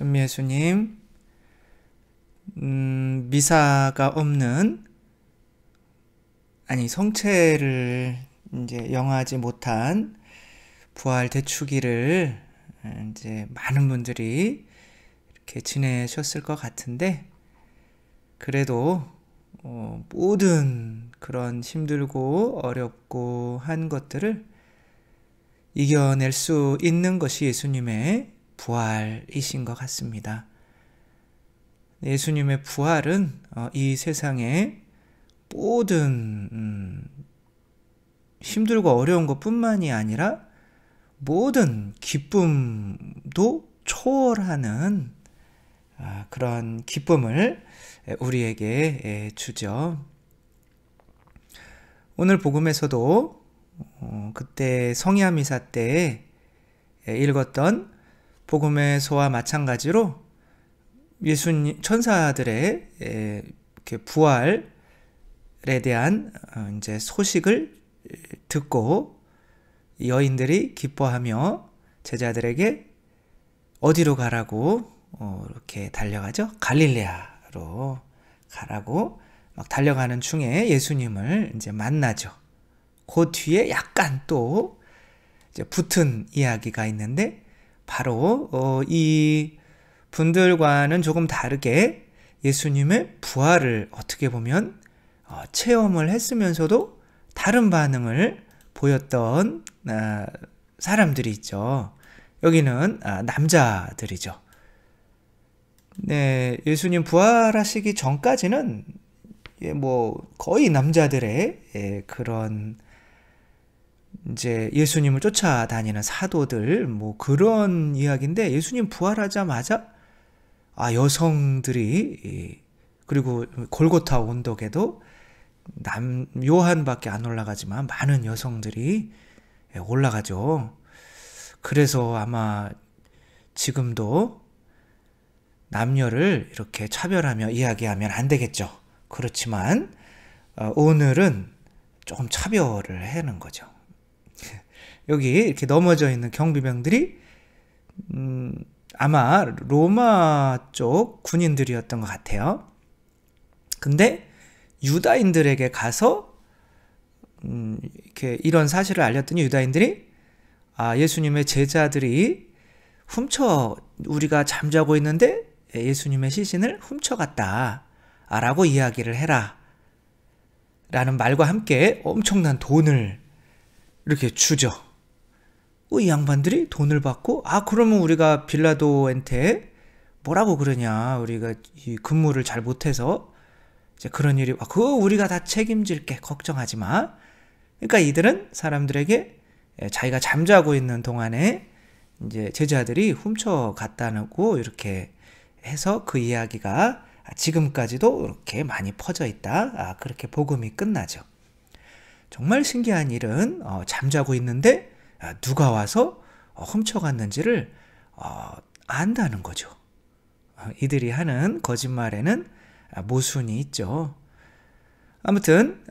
전미예수님, 미사가 없는, 성체를 이제 영하지 못한 부활 대축일을 이제 많은 분들이 이렇게 지내셨을 것 같은데, 그래도 모든 그런 힘들고 어렵고 한 것들을 이겨낼 수 있는 것이 예수님의 부활이신 것 같습니다. 예수님의 부활은 이 세상의 모든 힘들고 어려운 것뿐만이 아니라 모든 기쁨도 초월하는 그런 기쁨을 우리에게 주죠. 오늘 복음에서도 그때 성야미사 때 읽었던 복음에서와 마찬가지로 예수님 천사들의 이렇게 부활에 대한 이제 소식을 듣고 여인들이 기뻐하며 제자들에게 어디로 가라고 이렇게 달려가죠? 갈릴레아로 가라고 막 달려가는 중에 예수님을 이제 만나죠. 그 뒤에 약간 또 이제 붙은 이야기가 있는데 바로 이 분들과는 조금 다르게 예수님의 부활을 어떻게 보면 체험을 했으면서도 다른 반응을 보였던 사람들이 있죠. 여기는 남자들이죠. 네, 예수님 부활하시기 전까지는 뭐 거의 남자들의 그런 이제 예수님을 쫓아다니는 사도들 뭐 그런 이야기인데, 예수님 부활하자마자 여성들이, 그리고 골고타 언덕에도 요한밖에 안 올라가지만 많은 여성들이 올라가죠. 그래서 아마 지금도 남녀를 이렇게 차별하며 이야기하면 안 되겠죠. 그렇지만 오늘은 조금 차별을 하는 거죠. 여기 이렇게 넘어져 있는 경비병들이 아마 로마 쪽 군인들이었던 것 같아요. 근데 유다인들에게 가서 이렇게 이런 사실을 알렸더니 유다인들이 예수님의 제자들이 우리가 잠자고 있는데 예수님의 시신을 훔쳐갔다 라고 이야기를 해라 라는 말과 함께 엄청난 돈을 이렇게 주죠. 이 양반들이 돈을 받고 그러면 우리가 빌라도한테 뭐라고 그러냐, 우리가 이 근무를 잘 못해서 이제 그런 일이 그거 우리가 다 책임질게, 걱정하지 마. 그러니까 이들은 사람들에게 자기가 잠자고 있는 동안에 이제 제자들이 훔쳐갔다고 이렇게 해서 그 이야기가 지금까지도 이렇게 많이 퍼져 있다. 그렇게 복음이 끝나죠. 정말 신기한 일은 잠자고 있는데 누가 와서 훔쳐갔는지를 안다는 거죠. 이들이 하는 거짓말에는 모순이 있죠. 아무튼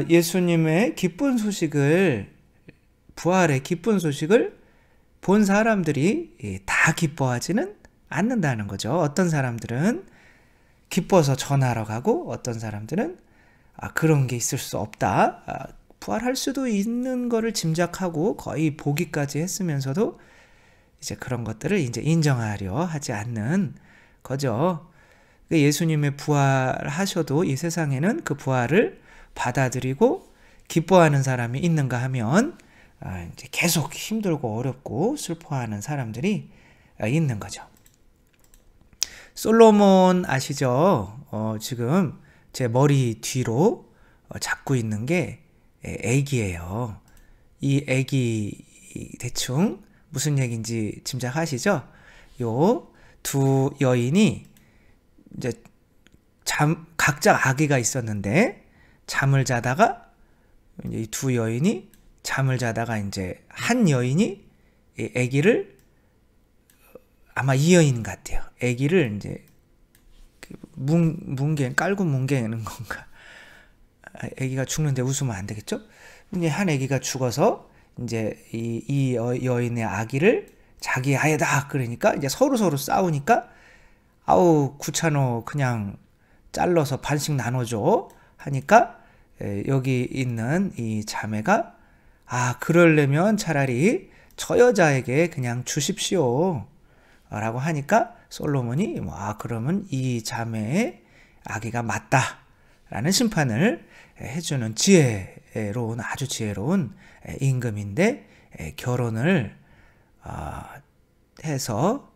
예수님의 기쁜 소식을, 부활의 기쁜 소식을 본 사람들이 다 기뻐하지는 않는다는 거죠. 어떤 사람들은 기뻐서 전하러 가고, 어떤 사람들은 그런 게 있을 수 없다, 부활할 수도 있는 거를 짐작하고 거의 보기까지 했으면서도 이제 그런 것들을 이제 인정하려 하지 않는 거죠. 예수님의 부활하셔도 이 세상에는 그 부활을 받아들이고 기뻐하는 사람이 있는가 하면 이제 계속 힘들고 어렵고 슬퍼하는 사람들이 있는 거죠. 솔로몬 아시죠? 지금 제 머리 뒤로 잡고 있는 게 애기예요. 이 애기 대충 무슨 얘기인지 짐작하시죠? 요 두 여인이 이제 각자 아기가 있었는데 잠을 자다가 이제 이 두 여인이 잠을 자다가 이제 한 여인이 이 아기를, 아마 이 여인 같아요. 아기를 이제 깔고 뭉개는 건가? 아기가 죽는데 웃으면 안 되겠죠? 이제 한 아기가 죽어서 이제 이 여인의 아기를 자기 아이다 그러니까 이제 서로 싸우니까 아우 귀찮어 그냥 잘라서 반씩 나눠줘 하니까 여기 있는 이 자매가 그러려면 차라리 저 여자에게 그냥 주십시오 라고 하니까 솔로몬이 그러면 이 자매의 아기가 맞다 라는 심판을 해주는 지혜로운 아주 지혜로운 임금인데 결혼을 해서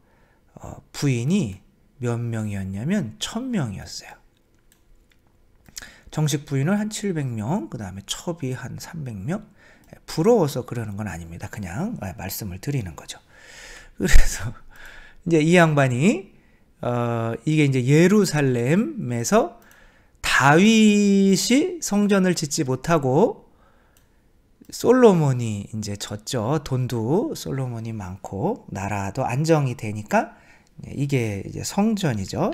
부인이 몇 명이었냐면 1000명이었어요. 정식 부인은 한 700명, 그 다음에 첩이 한 300명. 부러워서 그러는 건 아닙니다. 그냥 말씀을 드리는 거죠. 그래서 이제 이 양반이 이게 이제 예루살렘에서 다윗이 성전을 짓지 못하고 솔로몬이 이제 졌죠. 돈도 솔로몬이 많고 나라도 안정이 되니까 이게 이제 성전이죠.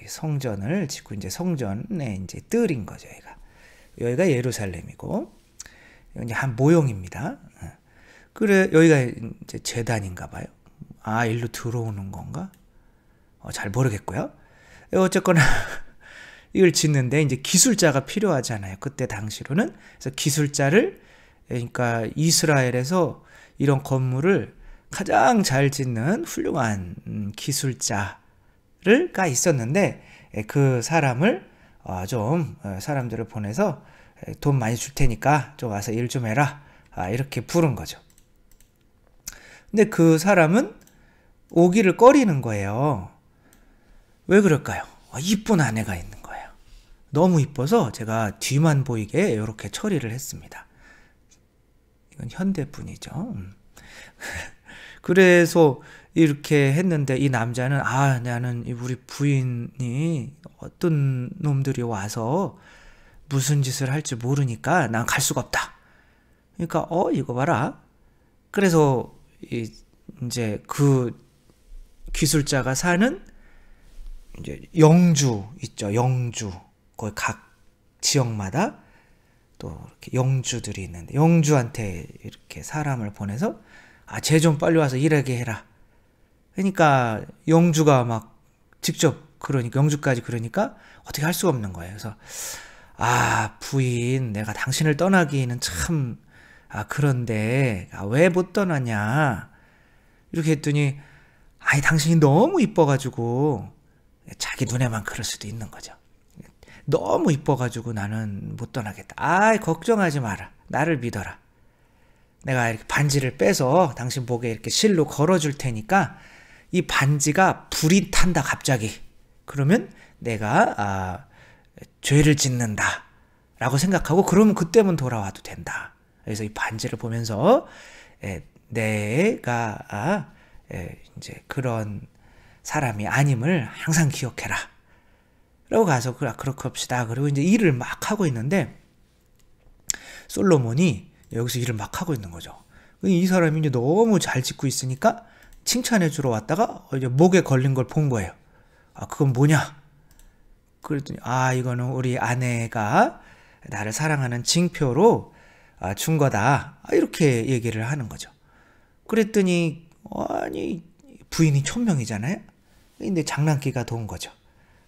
성전을 짓고 이제 성전에 이제 뜰인 거죠. 여기가 예루살렘이고 이제 한 모형입니다. 그래 여기가 이제 제단인가 봐요. 일로 들어오는 건가? 잘 모르겠고요. 어쨌거나 이걸 짓는데 이제 기술자가 필요하잖아요. 그때 당시로는. 그래서 기술자를 그러니까 이스라엘에서 이런 건물을 가장 잘 짓는 훌륭한 기술자가 있었는데 그 사람을 좀 사람들을 보내서 돈 많이 줄 테니까 좀 와서 일 좀 해라 이렇게 부른 거죠. 근데 그 사람은 오기를 꺼리는 거예요. 왜 그럴까요? 이쁜 아내가 있는 거예요. 너무 이뻐서 제가 뒤만 보이게 이렇게 처리를 했습니다. 이건 현대분이죠. 그래서 이렇게 했는데 이 남자는 나는 우리 부인이 어떤 놈들이 와서 무슨 짓을 할지 모르니까 난 갈 수가 없다. 그러니까 이거 봐라. 그래서 이제 그 기술자가 사는 이제 영주 있죠. 영주. 거기 각 지역마다 또 이렇게 영주들이 있는데 영주한테 이렇게 사람을 보내서 쟤 좀 빨리 와서 일하게 해라. 그러니까 영주가 막 직접 그러니까 영주까지 그러니까 어떻게 할 수가 없는 거예요. 그래서 부인 내가 당신을 떠나기는 참 그런데 왜 못 떠나냐 이렇게 했더니 당신이 너무 이뻐가지고 자기 눈에만 그럴 수도 있는 거죠. 너무 이뻐가지고 나는 못 떠나겠다. 걱정하지 마라. 나를 믿어라. 내가 이렇게 반지를 빼서 당신 목에 이렇게 실로 걸어줄 테니까 이 반지가 불이 탄다 갑자기. 그러면 내가 죄를 짓는다 라고 생각하고 그러면 그때면 돌아와도 된다. 그래서 이 반지를 보면서 내가 이제 그런 사람이 아님을 항상 기억해라 라고 가서 그렇게 합시다. 그리고 이제 일을 막 하고 있는데 솔로몬이 여기서 일을 막 하고 있는 거죠. 이 사람이 이제 너무 잘 짓고 있으니까 칭찬해 주러 왔다가 이제 목에 걸린 걸 본 거예요. 그건 뭐냐? 그랬더니 이거는 우리 아내가 나를 사랑하는 징표로 준 거다. 이렇게 얘기를 하는 거죠. 그랬더니 부인이 촌명이잖아요. 근데 장난기가 돈 거죠.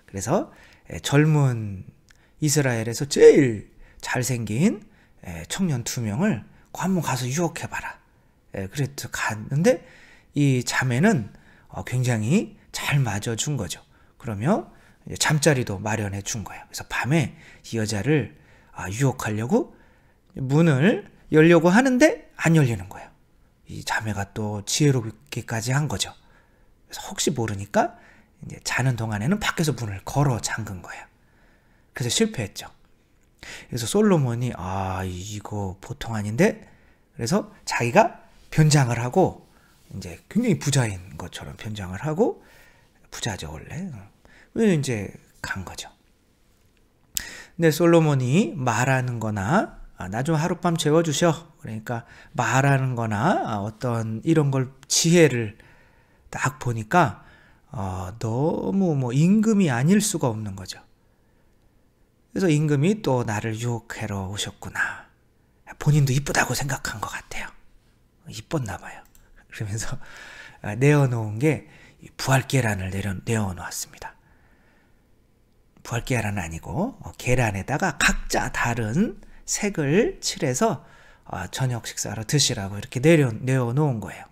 그래서 젊은 이스라엘에서 제일 잘생긴 청년 2명을 한번 가서 유혹해봐라. 그래서 갔는데 이 자매는 굉장히 잘 맞아준 거죠. 그러면 잠자리도 마련해 준 거예요. 그래서 밤에 이 여자를 유혹하려고 문을 열려고 하는데 안 열리는 거예요. 이 자매가 또 지혜롭게까지 한 거죠. 그래서 혹시 모르니까 이제 자는 동안에는 밖에서 문을 걸어 잠근 거예요. 그래서 실패했죠. 그래서 솔로몬이 이거 보통 아닌데 그래서 자기가 변장을 하고 이제 굉장히 부자인 것처럼 변장을 하고 부자죠 원래. 이제 간 거죠. 근데 솔로몬이 말하는 거나 나 좀 하룻밤 재워주셔. 그러니까 말하는 거나 어떤 이런 걸 지혜를 딱 보니까 너무 임금이 아닐 수가 없는 거죠. 그래서 임금이 또 나를 유혹하러 오셨구나. 본인도 이쁘다고 생각한 것 같아요. 이뻤나 봐요. 그러면서 내어놓은 게 부활 계란을 내어 놓았습니다. 부활 계란은 아니고 계란에다가 각자 다른 색을 칠해서 저녁 식사로 드시라고 이렇게 내어 놓은 거예요.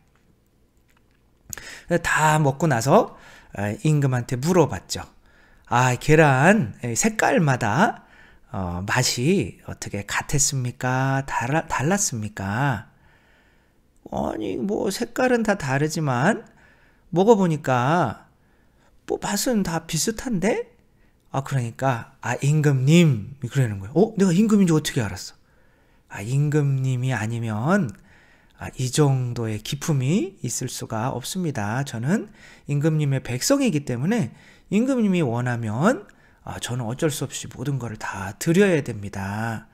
다 먹고 나서 임금한테 물어봤죠. 계란 색깔마다 맛이 어떻게 같았습니까? 달랐습니까? 아니 뭐 색깔은 다 다르지만 먹어보니까 뭐 맛은 다 비슷한데? 그러니까 임금님 그러는 거예요. 내가 임금인 줄 어떻게 알았어? 임금님이 아니면 이 정도의 기품이 있을 수가 없습니다. 저는 임금님의 백성이기 때문에 임금님이 원하면 저는 어쩔 수 없이 모든 것을 다 드려야 됩니다.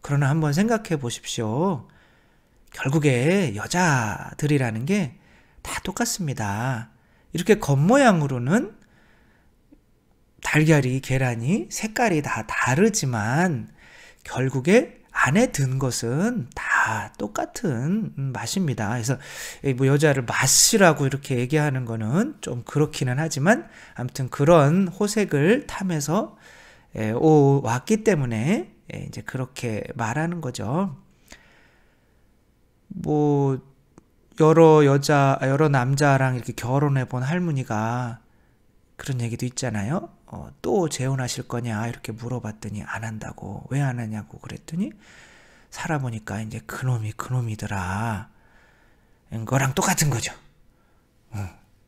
그러나 한번 생각해 보십시오. 결국에 여자들이라는 게 다 똑같습니다. 이렇게 겉모양으로는 달걀이, 계란이 색깔이 다 다르지만 결국에 안에 든 것은 다 똑같은 맛입니다. 그래서 뭐 여자를 맛이라고 이렇게 얘기하는 거는 좀 그렇기는 하지만 아무튼 그런 호색을 탐해서 왔기 때문에 이제 그렇게 말하는 거죠. 뭐 여러 남자랑 이렇게 결혼해 본 할머니가 그런 얘기도 있잖아요. 또 재혼하실 거냐 이렇게 물어봤더니 안 한다고. 왜 안 하냐고 그랬더니 살아보니까 이제 그놈이더라. 거랑 똑같은 거죠.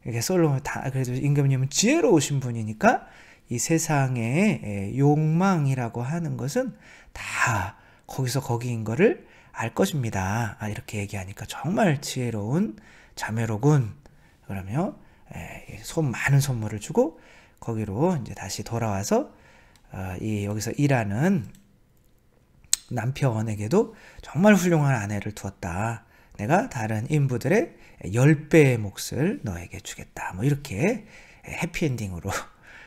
이게 솔로몬 그래도 임금님은 지혜로우신 분이니까 이 세상의 욕망이라고 하는 것은 다 거기서 거기인 거를 알 것입니다. 이렇게 얘기하니까 정말 지혜로운 자매로군. 그러면 많은 선물을 주고 거기로 이제 다시 돌아와서 여기서 일하는 남편에게도 정말 훌륭한 아내를 두었다. 내가 다른 인부들의 10배의 몫을 너에게 주겠다. 뭐 이렇게 해피엔딩으로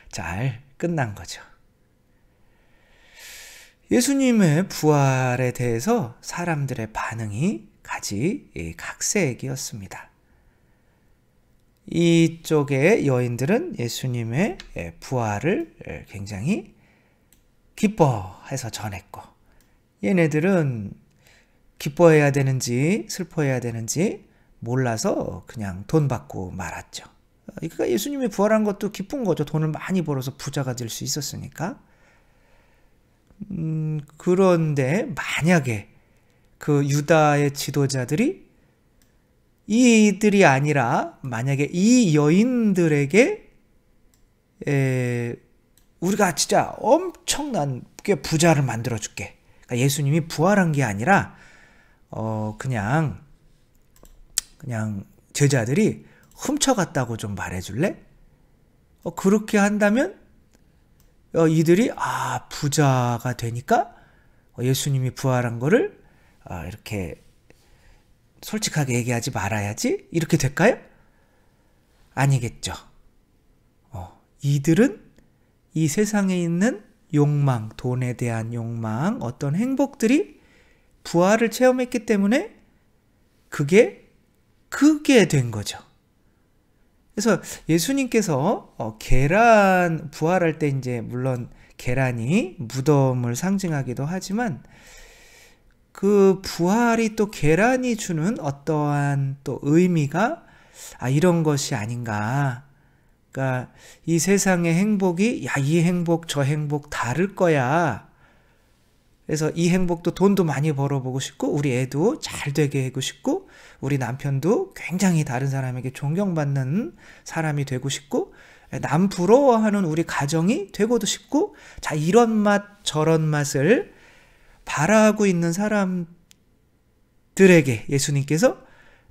잘 끝난 거죠. 예수님의 부활에 대해서 사람들의 반응이 각색이었습니다. 이쪽의 여인들은 예수님의 부활을 굉장히 기뻐해서 전했고, 얘네들은 기뻐해야 되는지 슬퍼해야 되는지 몰라서 그냥 돈 받고 말았죠. 그러니까 예수님이 부활한 것도 기쁜 거죠. 돈을 많이 벌어서 부자가 될 수 있었으니까. 그런데 만약에 그 유다의 지도자들이 이들이 아니라 만약에 이 여인들에게 우리가 진짜 엄청나게 부자를 만들어 줄게. 그러니까 예수님이 부활한 게 아니라 그냥 제자들이 훔쳐갔다고 좀 말해줄래? 그렇게 한다면 이들이 부자가 되니까 예수님이 부활한 거를 이렇게 솔직하게 얘기하지 말아야지 이렇게 될까요? 아니겠죠. 이들은 이 세상에 있는 욕망, 돈에 대한 욕망, 어떤 행복들이 부활을 체험했기 때문에 그게 크게 된 거죠. 그래서 예수님께서 계란 부활할 때 이제 물론 계란이 무덤을 상징하기도 하지만 그 부활이 또 계란이 주는 어떠한 또 의미가 이런 것이 아닌가. 그러니까 이 세상의 행복이 이 행복 저 행복 다를 거야. 그래서 이 행복도 돈도 많이 벌어보고 싶고 우리 애도 잘 되게 하고 싶고 우리 남편도 굉장히 다른 사람에게 존경받는 사람이 되고 싶고 남 부러워하는 우리 가정이 되고도 싶고 이런 맛 저런 맛을 바라고 있는 사람들에게 예수님께서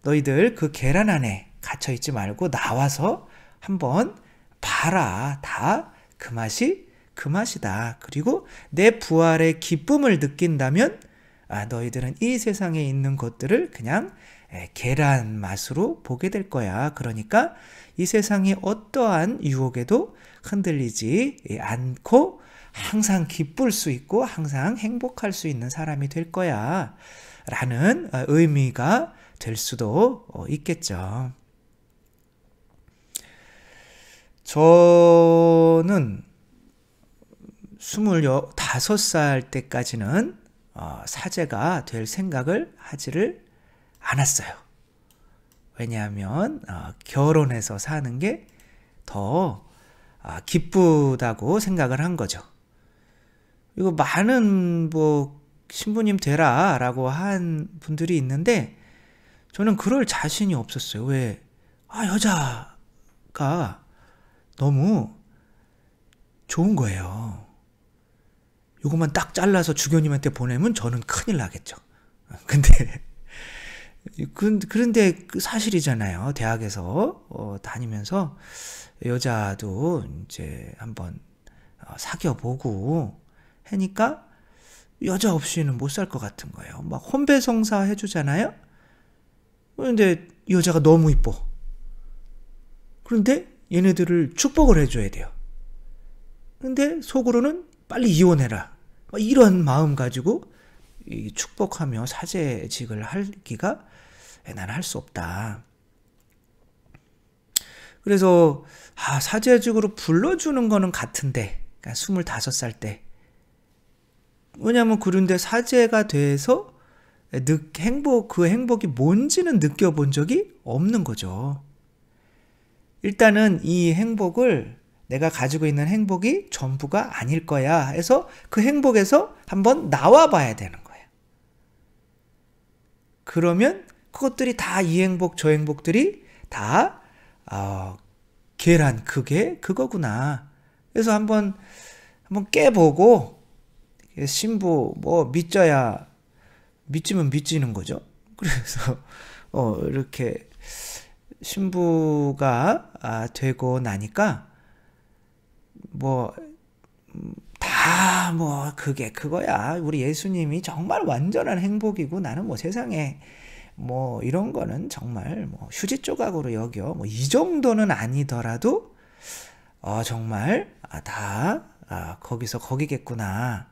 너희들 그 계란 안에 갇혀있지 말고 나와서 한번 봐라. 다 그 맛이 그 맛이다. 그리고 내 부활의 기쁨을 느낀다면 너희들은 이 세상에 있는 것들을 그냥 계란 맛으로 보게 될 거야. 그러니까 이 세상의 어떠한 유혹에도 흔들리지 않고 항상 기쁠 수 있고 항상 행복할 수 있는 사람이 될 거야. 라는 의미가 될 수도 있겠죠. 저는 25살 때까지는 사제가 될 생각을 하지를 않았어요. 왜냐하면 결혼해서 사는 게 더 기쁘다고 생각을 한 거죠. 이거 많은 신부님 되라 라고 한 분들이 있는데 저는 그럴 자신이 없었어요. 왜? 여자가 너무 좋은 거예요. 요것만 딱 잘라서 주교님한테 보내면 저는 큰일 나겠죠. 그런데 사실이잖아요. 대학에서 다니면서 여자도 이제 한번 사귀어보고 하니까 여자 없이는 못 살 것 같은 거예요. 막 혼배성사 해주잖아요. 그런데 여자가 너무 이뻐. 그런데 얘네들을 축복을 해줘야 돼요. 근데 속으로는 빨리 이혼해라. 이런 마음 가지고 축복하며 사제직을 하기가 나는 할 수 없다. 그래서 사제직으로 불러주는 거는 같은데, 그러니까 25살 때. 왜냐면 그런데 사제가 돼서 그 행복이 뭔지는 느껴본 적이 없는 거죠. 일단은 이 행복을 내가 가지고 있는 행복이 전부가 아닐 거야 해서 그 행복에서 한번 나와 봐야 되는 거예요. 그러면 그것들이 다 이 행복 저 행복들이 다 계란 그게 그거구나. 그래서 한번 깨보고 신부 믿지면 믿지는 거죠. 그래서 이렇게 신부가 되고 나니까 그게 그거야. 우리 예수님이 정말 완전한 행복이고 나는 세상에 이런 거는 정말 휴지 조각으로 여겨. 이 정도는 아니더라도 정말 다 거기서 거기겠구나.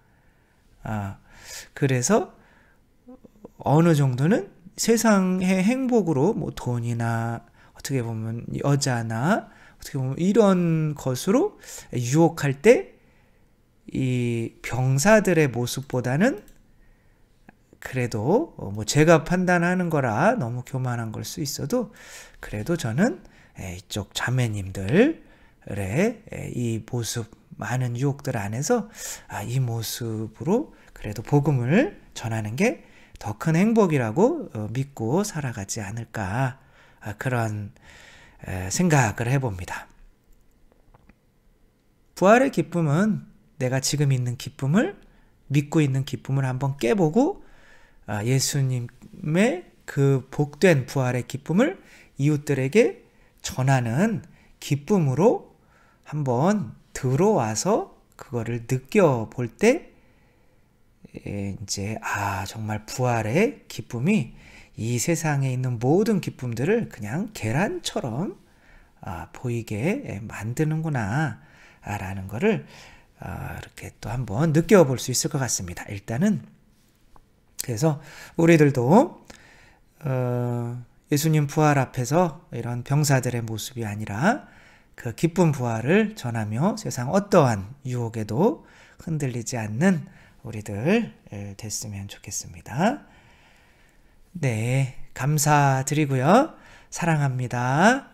그래서 어느 정도는 세상의 행복으로 돈이나 어떻게 보면 여자나 어떻게 보면 이런 것으로 유혹할 때 이 병사들의 모습보다는 그래도 제가 판단하는 거라 너무 교만한 걸 수 있어도 그래도 저는 이쪽 자매님들의 이 모습 많은 유혹들 안에서 이 모습으로 그래도 복음을 전하는 게 더 큰 행복이라고 믿고 살아가지 않을까 그런 생각을 해봅니다. 부활의 기쁨은 내가 지금 있는 기쁨을 믿고 있는 기쁨을 한번 깨보고 예수님의 그 복된 부활의 기쁨을 이웃들에게 전하는 기쁨으로 한번 들어와서 그거를 느껴볼 때 이제 정말 부활의 기쁨이 이 세상에 있는 모든 기쁨들을 그냥 계란처럼 보이게 만드는구나 라는 거를 이렇게 또 한번 느껴볼 수 있을 것 같습니다. 일단은 그래서 우리들도 예수님 부활 앞에서 이런 병사들의 모습이 아니라 그 기쁜 부활을 전하며 세상 어떠한 유혹에도 흔들리지 않는 우리들 됐으면 좋겠습니다. 네, 감사드리고요. 사랑합니다.